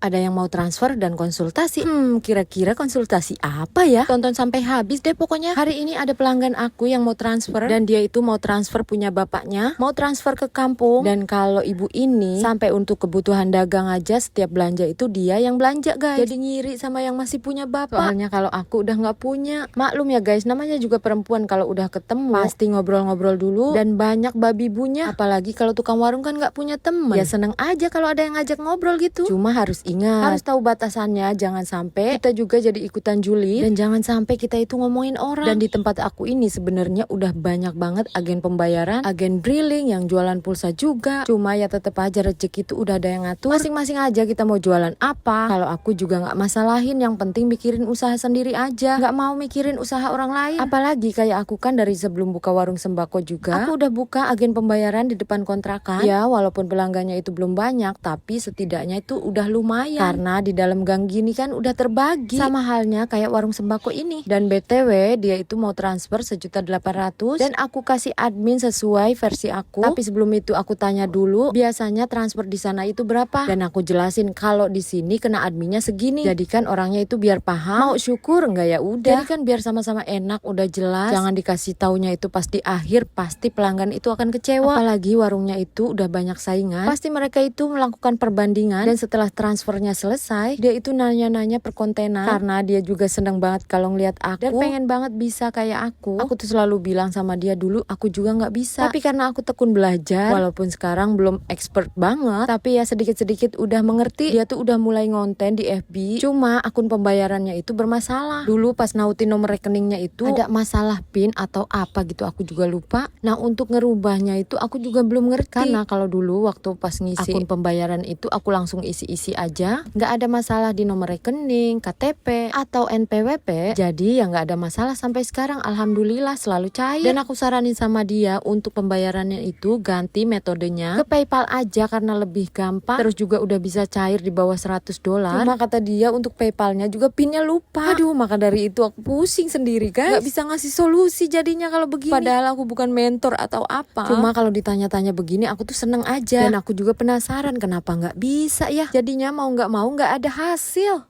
ada yang mau transfer dan konsultasi. Kira-kira konsultasi apa ya? Tonton sampai habis deh pokoknya. Hari ini ada pelanggan aku yang mau transfer, dan dia itu mau transfer punya bapaknya, mau transfer ke kampung. Dan kalau ibu ini sampai untuk kebutuhan dagang aja setiap belanja itu dia yang belanja, guys. Jadi ngiri sama yang masih punya bapak. Soalnya kalau aku udah nggak punya. Maklum ya guys, namanya juga perempuan, kalau udah ketemu pasti ngobrol-ngobrol dulu dan banyak babi bunya. Apalagi kalau tukang warung kan nggak punya temen. Ya seneng aja kalau ada yang ngajak ngobrol gitu. Cuma harus ingat, harus tahu batasannya. Jangan sampai kita juga jadi ikutan julid, dan jangan sampai kita itu ngomongin orang. Dan di tempat aku ini sebenarnya udah banyak banget agen pembayaran, agen drilling, yang jualan pulsa juga. Cuma ya tetep aja rezeki itu udah ada yang ngatur. Masing-masing aja kita mau jualan apa. Kalau aku juga nggak masalahin, yang penting mikirin usaha sendiri aja, nggak mau mikirin usaha orang lain. Apalagi kayak aku kan dari sebelum buka warung sembako juga, aku udah buka agen pembayaran di depan kontrakan. Ya walaupun pelanggannya itu belum banyak, tapi setidaknya itu udah lumayan. Karena di dalam gang gini kan udah terbagi. Sama halnya kayak warung sembako ini. Dan BTW dia itu mau transfer 1.800.000 dan aku kasih admin sesuai versi aku. Tapi sebelum itu aku tanya dulu, biasanya transfer di sana itu berapa? Dan aku jelasin kalau di sini kena adminnya segini. Jadi kan orangnya itu biar paham, mau syukur enggak ya udah. Jadi kan biar sama-sama enak, udah jelas. Jangan dikasih taunya itu pas di akhir, pasti pelanggan itu akan kecewa. Apalagi warungnya itu udah banyak saingan, pasti mereka itu melakukan perbandingan. Dan setelah transfernya selesai, dia itu nanya-nanya per kontenan, karena dia juga seneng banget kalau ngeliat aku dan pengen banget bisa kayak aku. Aku tuh selalu bilang sama dia, dulu aku juga nggak bisa, tapi karena aku tekun belajar, walaupun sekarang belum expert banget, tapi ya sedikit-sedikit udah mengerti. Dia tuh udah mulai ngonten di FB, cuma akun pembayarannya itu bermasalah. Dulu pas nautin nomor rekeningnya itu ada masalah PIN atau apa gitu, aku juga lupa. Nah untuk ngerubahnya itu aku juga belum ngerti, karena kalau dulu waktu pas ngisi akun pembayaran itu aku langsung isi-isi aja, nggak ada masalah di nomor rekening, KTP atau NPWP. Jadi ya nggak ada masalah sampai sekarang, alhamdulillah selalu cair. Dan aku saranin sama dia untuk pembayarannya itu ganti metodenya ke PayPal aja, karena lebih gampang, terus juga udah bisa cair di bawah $100. Cuma kata dia untuk PayPalnya juga pinnya lupa. Aduh, maka dari itu aku pusing sendiri guys, nggak bisa ngasih solusi jadinya kalau begini. Padahal aku bukan mentor atau apa. Cuma kalau ditanya-tanya begini aku tuh seneng aja, dan aku juga penasaran kenapa nggak bisa ya. Jadinya mau nggak ada hasil.